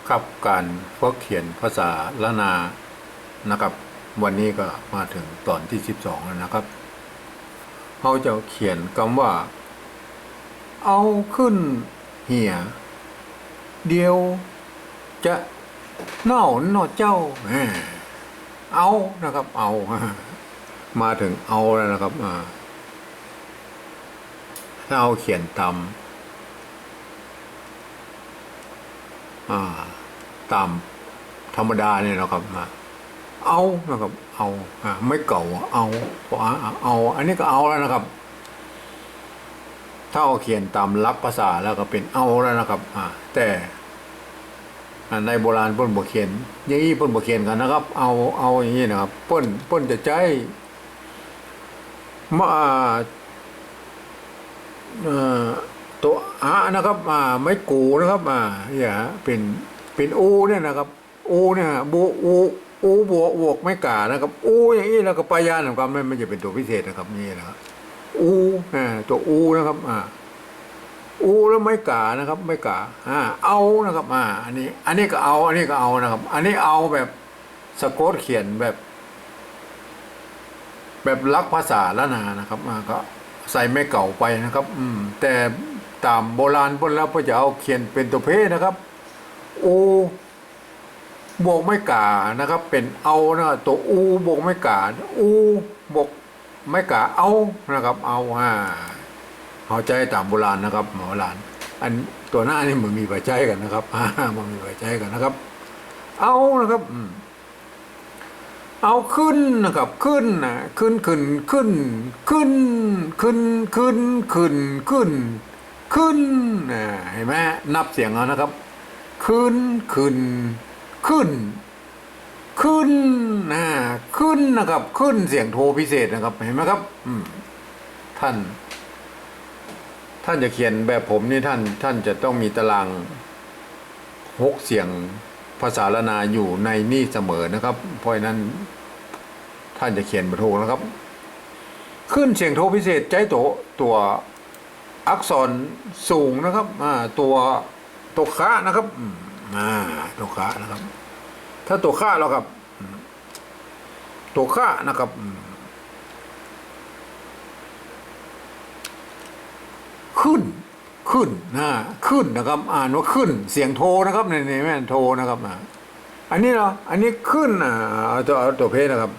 ครับการฝึกเขียนภาษาละนานะครับวันนี้ก็มาถึงตอนที่12แล้วนะครับเขาจะเขียนคำว่าเอาขึ้นเหี่ยเดียวจะเน่าหนอเจ้าเอานะครับเอามาถึงเอาแล้วนะครับถ้าเอาเขียนตามตามธรรมดาเนี่ยนะครับเอานะครับเอาไม่เก่าเอาเอาอันนี้ก็เอาแล้วนะครับถ้าเอาเขียนตามลักษณ์ภาษาแล้วก็เป็นเอาแล้วนะครับแต่ในโบราณเปิ้นบ่เขียนอย่างนี้เปิ้นบ่เขียนกันนะครับเอาอย่างนี้นะครับเปิ้นจะใช้มาตัวนะครับไม่กูนะครับเนี่ยเป็นอูเนี่ยนะครับอูเนี่ยอูบวกไม่กานะครับอูอย่างนี้แล้วก็ปายานของความไม่จะเป็นตัวพิเศษนะครับนี่นะครับอูตัวอูนะครับอูแล้วไม่กานะครับไม่กาเอานะครับอันนี้ก็เอาอันนี้ก็เอานะครับอันนี้เอาแบบสะกดเขียนแบบลักภาษาละนานะครับก็ใส่ไม่เก่าไปนะครับแต่ตามโบราณพวกแล้วก็จะเอาเขียนเป็นตัวเพนะครับอูบวกไม่กานะครับเป็นเอานะตัวอูบวกไม่กาอูบวกไม่กาเอานะครับเอาเข้าใจตามโบราณนะครับโบราณอันตัวหน้านี่มันมีปัจจัยกันนะครับมันมีปัจจัยกันนะครับเอานะครับเอาขึ้นนะครับขึ้นขึ้นเห็นไหมนับเสียงเอานะครับขึ้นขึ้นนะครับขึ้นเสียงโทพิเศษนะครับเห็นไหมครับท่านจะเขียนแบบผมนี่ท่านจะต้องมีตาราง6เสียงภาษาละนาอยู่ในนี่เสมอนะครับเพราะฉะนั้นท่านจะเขียนบรรทุกนะครับขึ้นเสียงโทพิเศษใช้ตัวอักษรสูงนะครับตัวคะนะครับตัวคะนะครับถ้าตัวคะแล้วครับตัวคะนะครับขึ้นนะครับอ่านว่าขึ้นเสียงโทนะครับในแม่โทนะครับอันนี้เหรออันนี้ขึ้นตัวเพศนะครับ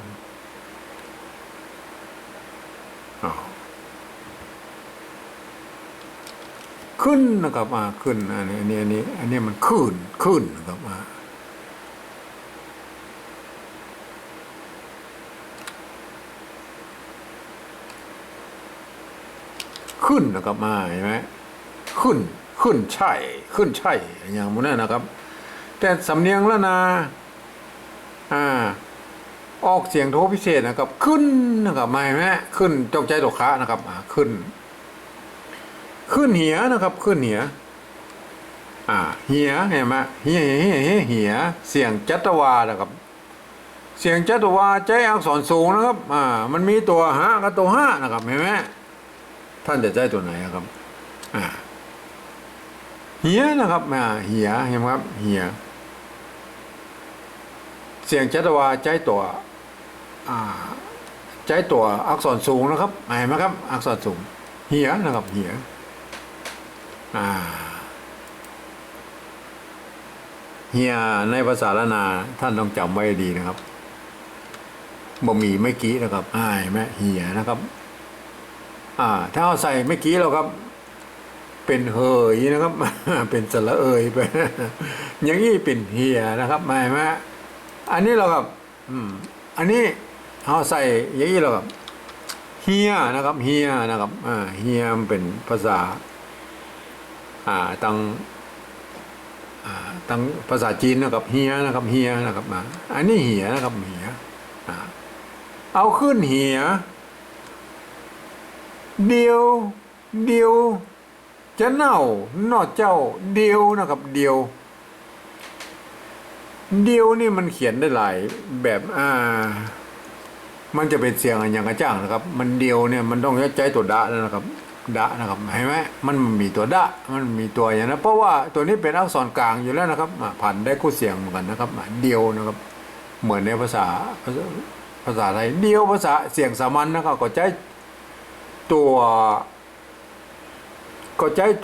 ขึ้นนะครับขึ้นอันนี้มันขึ้นนะครับขึ้นนะครับเห็นไหมขึ้นใช่อย่างพวกนั้นนะครับแต่สำเนียงละนาออกเสียงโทพิเศษนะครับขึ้นนะครับไม่ไหมขึ้นจงใจตกขานะครับขึ้นเหียนะครับขึ้นเหียเหียเห็นไหมเหียเสียงจัตวานะครับเสียงจัตวาใจอักษรสูงนะครับมันมีตัวหะกับตัวห้านะครับเห็นไหมท่านจะใจตัวไหนครับเหียนะครับเหียเห็นไหมครับเหียเสียงจัตวาใจตัวอักษรสูงนะครับเห็นไหมครับอักษรสูงเหียนะครับเหียเฮียในภาษาละนาท่านต้องจำไว้ดีนะครับบ่มีไม่กี้นะครับเห็นไหมเหียนะครับถ้าเอาใส่ไม่กี้แล้วครับเป็นเฮยนะครับ เป็นสระเอยไป อย่างนี้เป็นเฮียนะครับไม่ไหมอันนี้เราครับอันนี้เอาใส่อย่างนี้เราครับเฮียนะครับเฮียนะครับเฮียมันเป็นภาษาตั้งภาษาจีนนะครับเฮียนะครับเฮียนะครับอันนี้เหียนะครับเหียเอาขึ้นเหียเดียวจะเน่าหนอเจ้าเดียวนะครับเดียวนี่มันเขียนได้หลายแบบมันจะเป็นเสียงอย่างกระจ่างนะครับมันเดียวเนี่ยมันต้องใช้ตัวดะนะครับ ดะนะครับเห็นไหมมันมีตัวดะมันมีตัวอย่างนั้นเพราะว่าตัวนี้เป็นอักษรกลางอยู่แล้วนะครับผันได้คู่เสียงเหมือนกันนะครับเดียวนะครับเหมือนในภาษาไทยเดียวภาษาเสียงสามัญนะครับก็ใช้ตั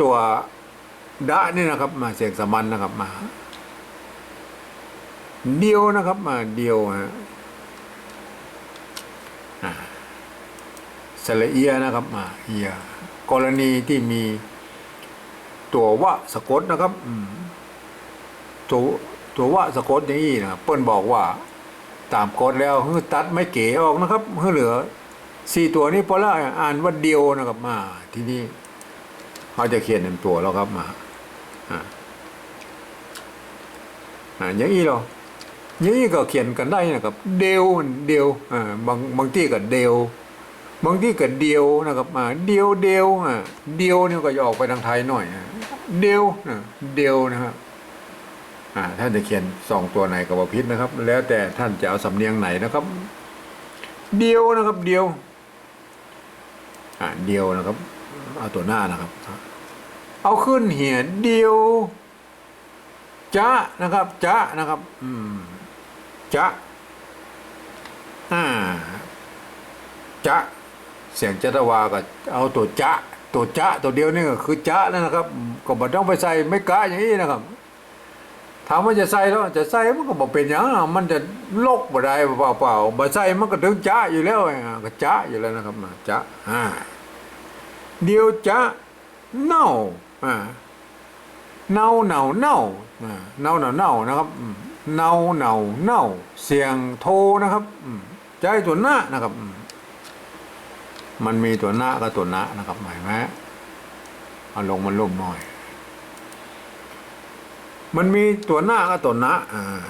วดะนี่นะครับมาเสียงสามัญนะครับมาเดียวนะครับมาเดียวฮะสระเอียนะครับมาเอียกรณีที่มีตัววะสะกดนะครับตัววะสะกดอย่างนี้นะครับเปิ้นบอกว่าตามกฎแล้วตัดไม่เก๋ออกนะครับเหลือ4ตัวนี้พอละอ่านว่าเดียวนะครับมาที่นี่เขาจะเขียนเป็นตัวแล้วครับมาอย่างนี้หรออย่างนี้ก็เขียนกันได้นะครับเดียวบางที่ก็เดียวบางที่ก็เดียวนะครับเดียวเดียวนี่ก็จะออกไปทางไทยหน่อยเดียวนะครับท่านจะเขียน2ตัวไหนก็บ่ผิดนะครับแล้วแต่ท่านจะเอาสำเนียงไหนนะครับเดียวนะครับเดียวเดียวนะครับเอาตัวหน้านะครับเอาขึ้นเหียเดียวจ๊ะนะครับจ๊ะนะครับจ๊ะจ๊ะเสียงจัตวาก็เอาตัวจ๊ะตัวเดียวนี่ก็คือจ๊ะนะครับก็บ่ต้องไปใส่ไม่กะอย่างนี้นะครับถามว่าจะใส่แล้วจะใส่มันก็บอกเป็นอย่างมันจะลกบ่ได้เปล่าบ่ใส่มันก็ถึงจ๊ะอยู่แล้วก็จ๊ะอยู่แล้วนะครับจ๊ะเดียวจ๊ะเน่าเน่านะครับเน่าเสียงโทนะครับใจตัวหน้านะครับมันมีตัวหน้ากับตัวหน้านะครับหมายไหมเอาลงมันล่มหน่อยมันมีตัวหน้ากับตัวหน้า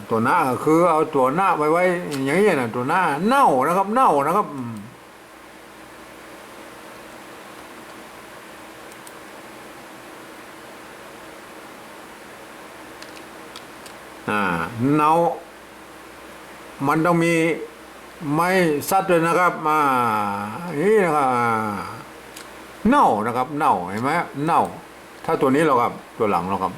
ตัวหน้าก็คือเอาตัวหน้าไว้อย่างนี้นะตัวหน้าเน่านะครับเน่ามันต้องมีไม้ซัดเลยนะครับนี่นะครับเน่านะครับเน่าเห็นไหมเน่าถ้าตัวนี้เราครับตัวหลังเราครับ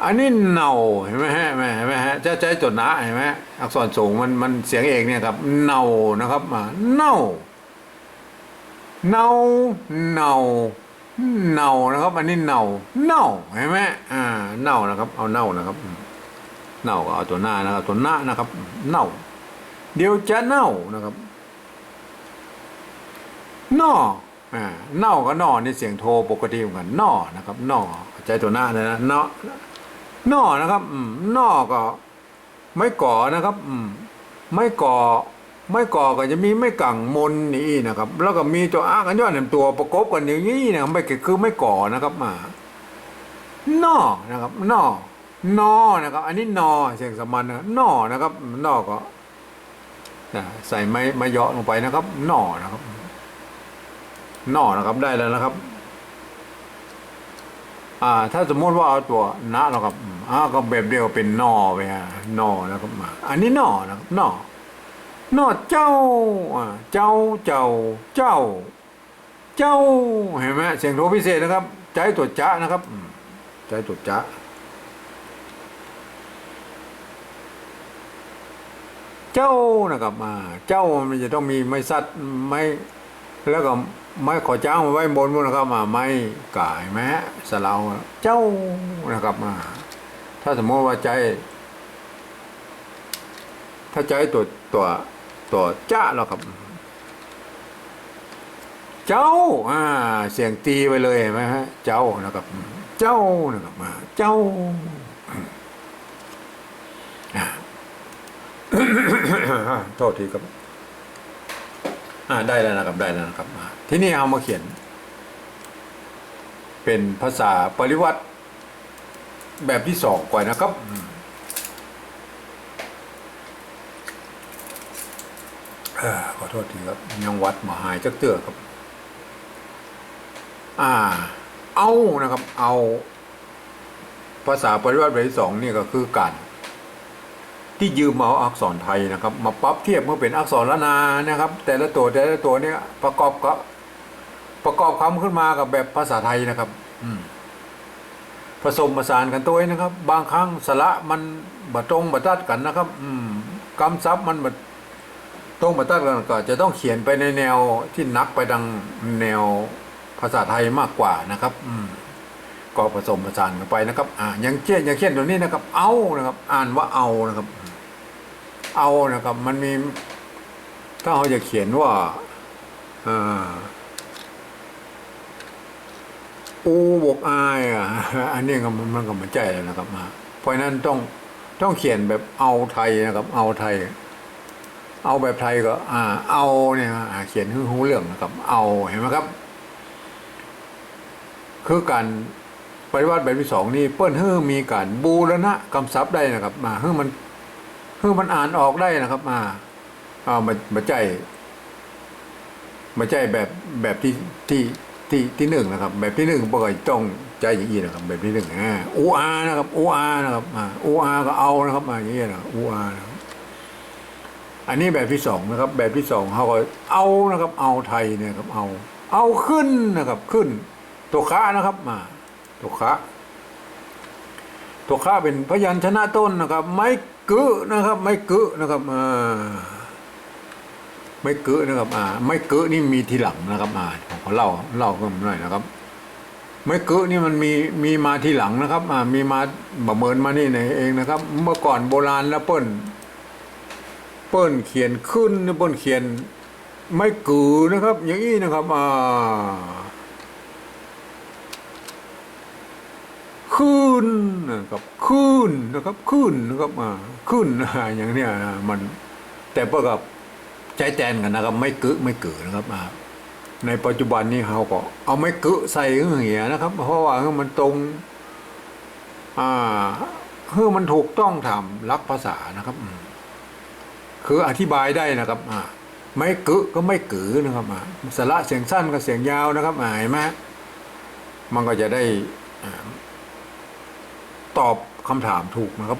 อันนี้เน่าเห็นไหมฮะจะใช้ตัวหนาเห็นไหมอักษรสูงมันเสียงเอกเนี่ยครับเน่านะครับเน่านะครับอันนี้เน่าเห็นไหมเน่านะครับเอาเน่านะครับเน่าก็เอาตัวหน้านะครับตัวหน้านะครับเน่าเดี๋ยวจะเน่านะครับน่อเน่ากับน่อนี่เสียงโทปกติเหมือนกันน่อนะครับน่อใจตัวหน้านะน่อนะครับน่อก็ไม่ก่อนะครับไม่ก่อก็จะมีไม่กังมนนี่นะครับแล้วก็มีตัวอากันยอดหนึ่งตัวประกบกันอย่างนี้นะครับไม่คือไม่ก่อนะครับนอนะครับนอนะครับอันนี้นอเสียงสามัญนะนอนะครับนอก็ใส่ไม้เยาะลงไปนะครับนอนะครับได้แล้วนะครับถ้าสมมติว่าเอาตัวนะนะครับก็แบบเดียวเป็นนอไปนอนะครับอันนี้นอนะครับนอเจ้าเห็นไหมเสียงโทพิเศษนะครับใจตัวจ๊ะนะครับใจตัวจ๊ะเจ้านะครับเจ้ามันจะต้องมีไม้ซัดไม้แล้วก็ไม้ขอจ้างมาไว้บนนะครับไม้ก่ายไหมฮะสลาวเจ้านะครับถ้าสมมติว่าใจถ้าใจตัวจ้าแล้วครับเจ้าเสียงตีไปเลยเห็นไหมฮะเจ้านะครับเจ้านะครับเจ้าโทษทีครับได้แล้วนะครับที่นี่เอามาเขียนเป็นภาษาปริวัติแบบที่2ก่อนนะครับขอโทษทีครับยังวัดมาหายจักเตื้อครับเอานะครับเอาภาษาปริวัติแบบที่2นี่ก็คือการ ที่ยืมเอาอักษรไทยนะครับ มาปรับเทียบเมื่อเป็นอักษรละนานะครับ แต่ละตัวเนี่ยประกอบคำขึ้นมากับแบบภาษาไทยนะครับผสมผสานกันตัวนะครับ บางครั้งสระมันบะตรงบะตัดกันนะครับคำศัพท์มันบะตรงบะตัดกันก็จะต้องเขียนไปในแนวที่นักไปดังแนวภาษาไทยมากกว่านะครับก็ผสมผสานกันไปนะครับอย่างเช่นตัวนี้นะครับเอานะครับ อ่านว่าเอานะครับ เอานะครับ มันมีถ้าเราจะเขียนว่าอูบวกอายอันนี้ก็มันก็ไม่ใจแล้วนะครับเพราะนั้นต้องเขียนแบบเอาไทยนะครับ เอาไทย เอาแบบไทยก็เอาเนี่ยเขียนหูเรื่องนะครับ เอาเห็นไหมครับ คือการปฏิวัติแบบที่สองนี่เปิ้ลมีการบูรณะคำศัพท์ได้นะครับมันอ่านออกได้นะครับมาใจแบบที่หนึ่งนะครับ แบบที่หนึ่งปกติต้องใจอย่างนี้นะครับ แบบที่หนึ่งอูอานะครับอูอานะครับอูอาก็เอานะครับอย่างนี้นะอูอานะครับอันนี้แบบที่สองนะครับ แบบที่สองเขาก็เอานะครับ เอาไทยเนี่ยครับเอาขึ้นนะครับ ขึ้นตัวคะนะครับตัวคะเป็นพยัญชนะต้นนะครับ ไม่กึนะครับ ไม่กึนะครับไม่กึนะครับไม่กึนี่มีทีหลังนะครับขอเล่ากันหน่อยนะครับ ไม่กึนี่มันมีมาทีหลังนะครับมีมาประเมินมานี่เองนะครับ เมื่อก่อนโบราณแล้วเปิ้ลเขียนขึ้นเปิ้ลเขียนไม่กึนะครับ อย่างนี้นะครับขึ้นนะครับขึ้นนะครับขึ้นนะครับขึ้นอย่างเนี้ยมันแต่เพื่อกับใจแตนกันนะครับ ไม่กึนะครับในปัจจุบันนี้เขาก็เอาไม่กึใส่เหียนะครับ เพราะว่ามันตรงมันถูกต้องทำลักภาษานะครับคืออธิบายได้นะครับไม่กึก็ไม่กึนะครับสระเสียงสั้นกับเสียงยาวนะครับเห็นไหมมันก็จะได้ตอบคำถามถูกนะครับ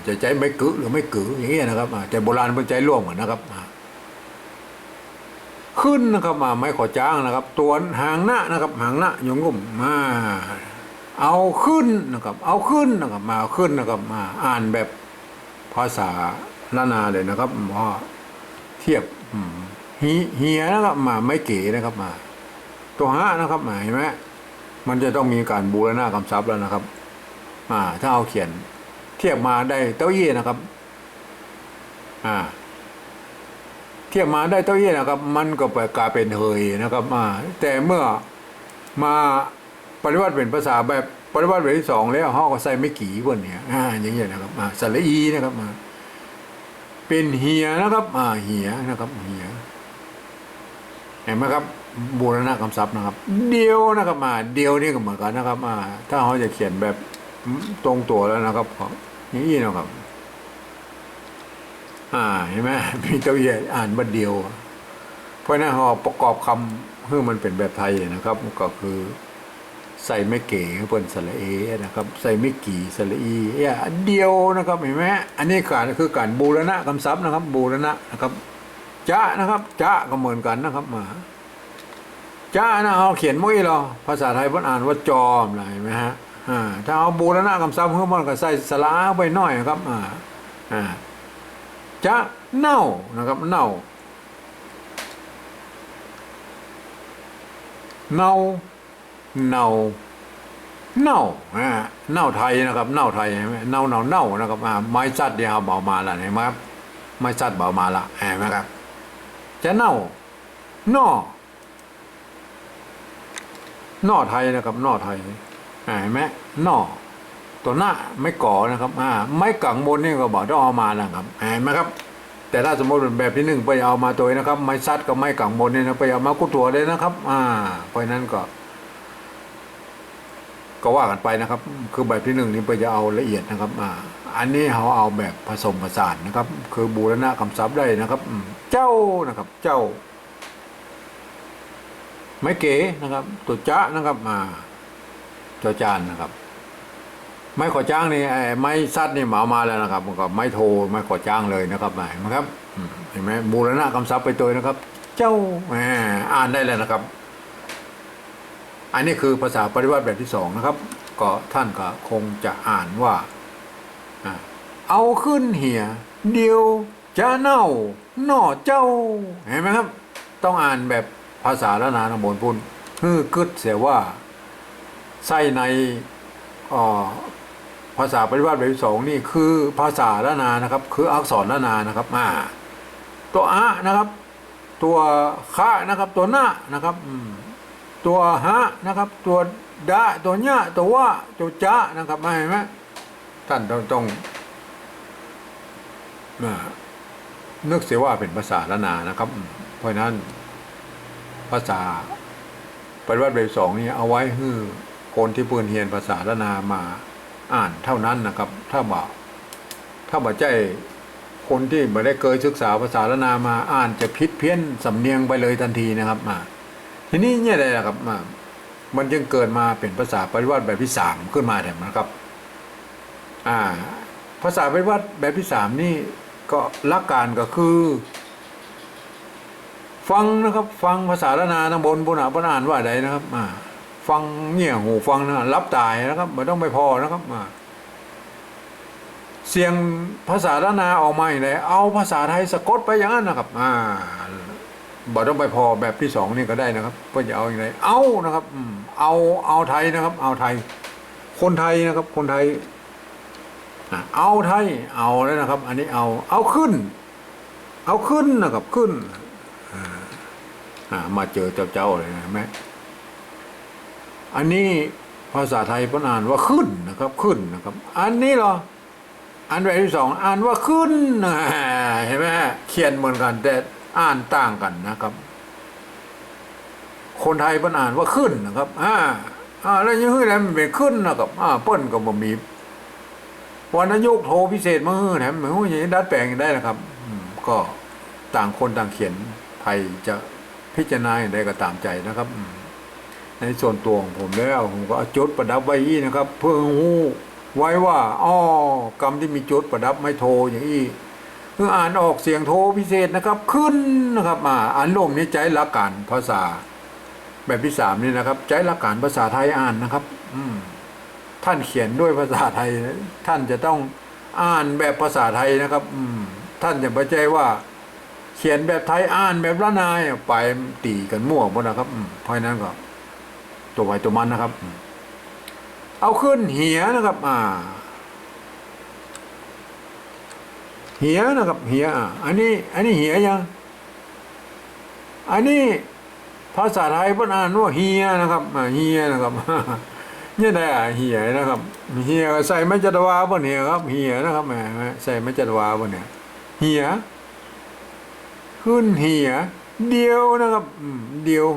จะใจไม่กึหรือไม่กึอย่างเงี้ยนะครับแต่โบราณเป็นใจร่วมกันนะครับขึ้นนะครับไม่ขอจ้างนะครับ ตัวหางหน้านะครับ หางหน้ายงลุ่มเอาขึ้นนะครับ เอาขึ้นนะครับเอาขึ้นนะครับอ่านแบบภาษาล้านนาเลยนะครับเทียบเฮียนะครับไม่เก๋นะครับตัวหะนะครับเห็นไหมมันจะต้องมีการบูรณะคำศัพท์แล้วนะครับถ้าเอาเขียนเทียบมาได้เต้าอี้นะครับเทียบมาได้เต้าอี้นะครับ มันก็กลายเป็นเฮยนะครับแต่เมื่อมาปฏิวัติเป็นภาษาแบบปฏิวัติแบบที่สองแล้วเขาก็ใส่ไม่กี่บนเนี่ยอย่างเงี้ยนะครับสระอีนะครับเป็นเฮียนะครับเฮียนะครับเฮียเห็นไหมครับบูรณะคำศัพท์นะครับเดียวนะครับเดียวนี่ก็เหมือนกันนะครับถ้าเขาจะเขียนแบบตรงตัวแล้วนะครับอย่างนี้นะครับเห็นไหมมีตัวใหญ่อ่านบัดเดียวเพราะนั้นเขาประกอบคำให้มันเป็นแบบไทยนะครับก็คือใส่ไม่เก๋เปิ้นสระเอนะครับใส่ไม่กี่สระอีเดียวนะครับเห็นไหมอันนี้คือการบูรณะคำศัพท์นะครับ บูรณะนะครับจะนะครับจะก็เหมือนกันนะครับจะนะเขาเขียนมุ้ยเราภาษาไทยเพิ่นอ่านว่าจอมอะไรเห็นไหมฮะถ้าเอาบูรณะคำศัพท์เพิ่มมันก็ใส่สระไปหน่อยนะครับจะเน่านะครับเน่าเน่าเน่าเน่าไทยนะครับเน่าไทยเห็นไหมเน่านะครับไม้จัดเดียวเบามาละเห็นไหมครับไม้จัดเบามาละเห็นไหมครับจะเน่านอไทยนะครับนอไทยเห็นไหมนอตัวหน้าไม่ก่อนะครับไม่กังบนนี่ก็บอกต้องเอามานะครับเห็นไหมครับแต่ถ้าสมมติเป็นแบบที่หนึ่งไปเอามาตัวนะครับไม่ซัดกับไม่กังบนนี่นะไปเอามากู้ตัวเลยนะครับเพราะนั้นก็ว่ากันไปนะครับ คือแบบที่หนึ่งนี่ไปจะเอาละเอียดนะครับอันนี้เขาเอาแบบผสมผสานนะครับ คือบูรณะคำศัพท์ได้นะครับเจ้านะครับเจ้าไม่เก๋นะครับตัวจ้านะครับจอจานนะครับ ไม้ขอจ้างนี่ไม้ซัดนี่เหมามาแล้วนะครับมันก็ไม้โทไม้ขอจ้างเลยนะครับเห็นไหมครับเห็นไหมบูรณะคำศัพท์ไปตัวนะครับ เจ้าอ่านได้เลยนะครับ อันนี้คือภาษาปฏิวัติแบบที่สองนะครับ ก็ท่านก็คงจะอ่านว่าเอาขึ้นเหี่ยเดียวจะเน่าหน่อเจ้าเห็นไหมครับ ต้องอ่านแบบภาษาละนานโมนพุ่นกึดเสียว่าไส้ในภาษาปฏิวัติแบบที่สองนี่คือภาษาละนานะครับ คืออักษรละนานะครับตัวอะนะครับ ตัวคะนะครับ ตัวหน้านะครับตัวฮะนะครับ ตัวดะตัวเนี้ยตัวว่าตัวจะนะครับเห็นไหมท่านต้องนึกเสียว่าเป็นภาษาละนานะครับ เพราะนั้นภาษาปฏิวัติแบบสองนี้เอาไว้ให้คนที่เปืนเฮียนภาษาละนามาอ่านเท่านั้นนะครับ ถ้าบ่ใจคนที่ไม่ได้เคยศึกษาภาษาละนามาอ่านจะผิดเพี้ยนสำเนียงไปเลยทันทีนะครับทีนี้เนี่ยอะไรนะครับมันจึงเกิดมาเป็นภาษาปฏิวัติแบบที่สามขึ้นมาเนี่ยนะครับภาษาปฏิวัติแบบที่สามนี่ก็หลักการก็คือ ฟังนะครับ ฟังภาษาละนาทางบนอ่านว่าใดนะครับฟังเงี่ยหูฟังนะรับตายนะครับไม่ต้องไปพอนะครับเสียงภาษาละนาออกมาอย่างไรเอาภาษาไทยสะกดไปอย่างนั้นนะครับบ่ต้องไปพอแบบที่สองนี่ก็ได้นะครับก็จะเอาอย่างไรเอานะครับเอาไทยนะครับ เอาไทยคนไทยนะครับ คนไทยเอาไทยเอาแล้วนะครับ อันนี้เอาขึ้นนะครับขึ้นมาเจอเจ้าเลยนะแม่อันนี้ภาษาไทยเพิ่นอ่านว่าขึ้นนะครับขึ้นนะครับ อันนี้เหรออันแบบที่สองอ่านว่าขึ้นเห็นไหมเขียนเหมือนกันแต่อ่านต่างกันนะครับ คนไทยเพิ่นอ่านว่าขึ้นนะครับแล้วยังอะไรมันเป็นขึ้นนะครับเปิ้นก็บ่มีวันนายกโทรพิเศษมาแถมอย่างนี้ดัดแปลงได้นะครับก็ต่างคนต่างเขียนไทยจะพิจารณาอย่างใดก็ตามใจนะครับในส่วนตัวของผมแล้วผมก็จดประดับไว้นะครับ เพื่อหูไว้ว่ากรรมที่มีจดประดับไม่โทรอย่างนี้คืออ่านออกเสียงโทรพิเศษนะครับ ขึ้นนะครับอ่านลมนี้ใจหลักการภาษาแบบที่สามนี่นะครับใจหลักการภาษาไทยอ่านนะครับท่านเขียนด้วยภาษาไทยท่านจะต้องอ่านแบบภาษาไทยนะครับท่านอย่าไปใจว่าเขียนแบบไทยอ่านแบบละนายไปตีกันมั่วหมดนะครับเพราะนั้นก็ตัวไว้ตัวมันนะครับเอาขึ้นเหียนะครับเหียนะครับเหียอันนี้เหียยังอันนี้ภาษาไทยเพิ่นอ่านว่าเฮียนะครับเฮียนะครับเนี่ยได้เหียนะครับเฮียใส่ไม่จัดวาบ่เนี่ยครับเหียนะครับใส่ไม่จัดวาบ่เนี่ยเหียขึ้นเหียเดียวนะครับเดียว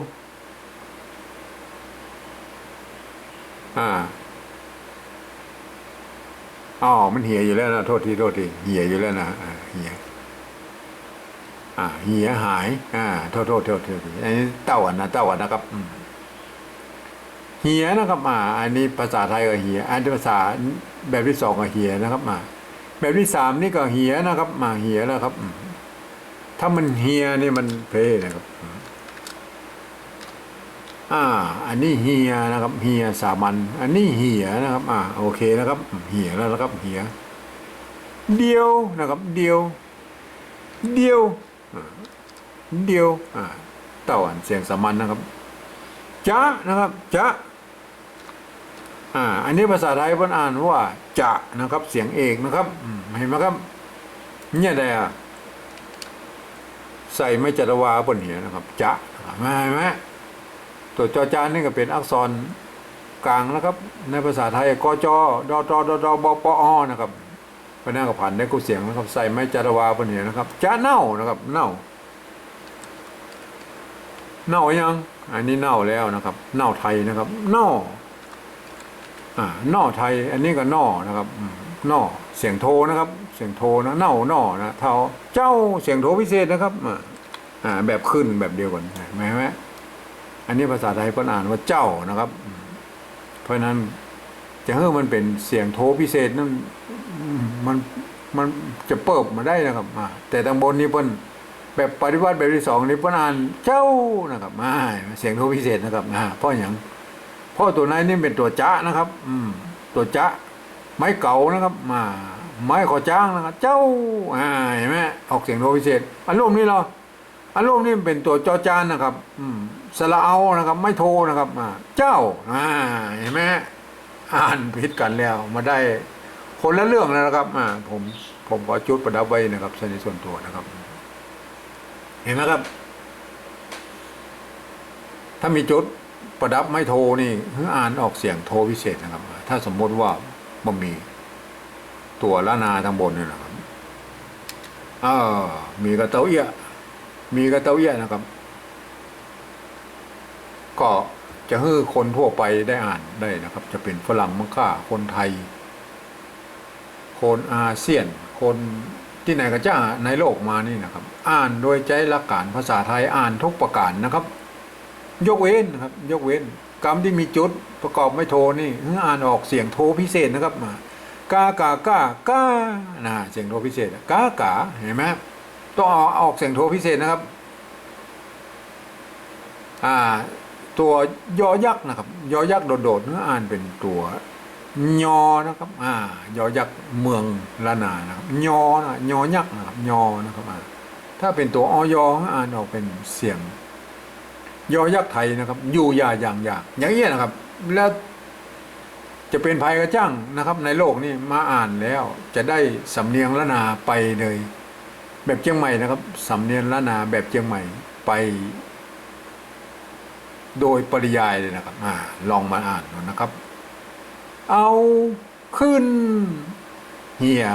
มันเหียอยู่แล้วนะโทษทีเหียอยู่แล้วนะเหียเหียหายโทษอันนี้เต้านะครับเหียนะครับอันนี้ภาษาไทยก็เหียอันนี้ภาษาแบบที่สองก็เหียนะครับแบบที่สามนี่ก็เหียนะครับเหียแล้วครับถ้ามันเหียนี่มันเพลนะครับอันนี้เฮียนะครับเฮียสามัญอันนี้เหียนะครับโอเคนะครับเหียแล้วนะครับเหียเดียวนะครับเดียวเต่าอันเสียงสามัญนะครับจะนะครับจะอันนี้ภาษาไทยเพิ่นอ่านว่าจะนะครับเสียงเอกนะครับเห็นไหมครับเนี่ยได้ใส่ไม่จัตวาบนเหียนะครับจะเห็นไหมตัวจอจานนี่ก็เป็นอักษรกลางนะครับในภาษาไทยกจดตดบปอนะครับเพราะนั่นก็ผ่านได้กูเสียงนะครับใส่ไม่จัตวาบนเหียนะครับจะเน่านะครับเน่ายังอันนี้เน่าแล้วนะครับเน่าไทยนะครับเน่าไทยอันนี้ก็น่อนะครับน่อเสียงโทนะครับเสียงโทนะเน่านะเท่าเจ้าเสียงโทพิเศษนะครับแบบขึ้นแบบเดียวกันเห็นไหมอันนี้ภาษาไทยก็อ่านว่าเจ้านะครับเพราะนั้น จะให้มันเป็นเสียงโทพิเศษนั่นมันมันจะเปิบมาได้นะครับแต่ทางบนนี่เพิ่นแบบปฏิวัติแบบที่สองนี่เพิ่นอ่านเจ้านะครับเสียงโทพิเศษนะครับเพราะอย่างเพราะตัวไหนนี่เป็นตัวจ๊ะนะครับตัวจ๊ะไม้เก่านะครับไม้ขอจ้างนะครับเจ้าเห็นไหมออกเสียงโทพิเศษอารมณ์นี้เราอารมณ์นี่เป็นตัวจอจานนะครับสระเอานะครับไม่โทนะครับเจ้าเห็นไหมอ่านผิดกันแล้วมาได้คนละเรื่องแล้วนะครับผมก็จุดประดับไว้นะครับในส่วนตัวนะครับ เห็นไหมครับ ถ้ามีจุดประดับไม่โทนี่อ่านออกเสียงโทพิเศษนะครับถ้าสมมติว่ามันมีตัวละนาทางบนนี่นะครับมีกระเต้าเอี้ยนะครับ ก็จะให้คนทั่วไปได้อ่านได้นะครับ จะเป็นฝรั่งมังค่าคนไทย คนอาเซียนคนที่ไหนก็จะในโลกมานี่นะครับ อ่านโดยใจหลักการภาษาไทยอ่านทุกประการนะครับ ยกเว้นนะครับ ยกเว้นกรรมที่มีจุดประกอบไม่โทนี่อ่านออกเสียงโทพิเศษนะครับกากากากาเสียงโทพิเศษกากาเห็นไหมต้องออกเสียงโทพิเศษนะครับตัวยอยักษ์นะครับยอยักษ์โดดๆอ่านเป็นตัวยอนะครับยอยักษ์เมืองละนานะครับยอยักษ์นะครับยอนะครับถ้าเป็นตัวอยอ่านออกเป็นเสียงยอยักษ์ไทยนะครับอยู่อย่างเงี้ยนะครับแล้วจะเป็นภัยกระจ้างนะครับในโลกนี้มาอ่านแล้วจะได้สำเนียงละนาไปเลยแบบเชียงใหม่นะครับสำเนียงละนาแบบเชียงใหม่ไปโดยปริยายเลยนะครับลองมาอ่านดูนะครับเอาขึ้นเหี่ย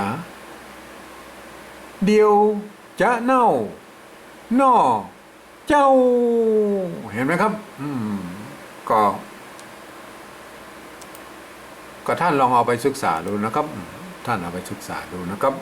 เดียวจะเน่านอเจ้าเห็นไหมครับก็ท่านลองเอาไปศึกษาดูนะครับท่านเอาไปศึกษาดูนะครับ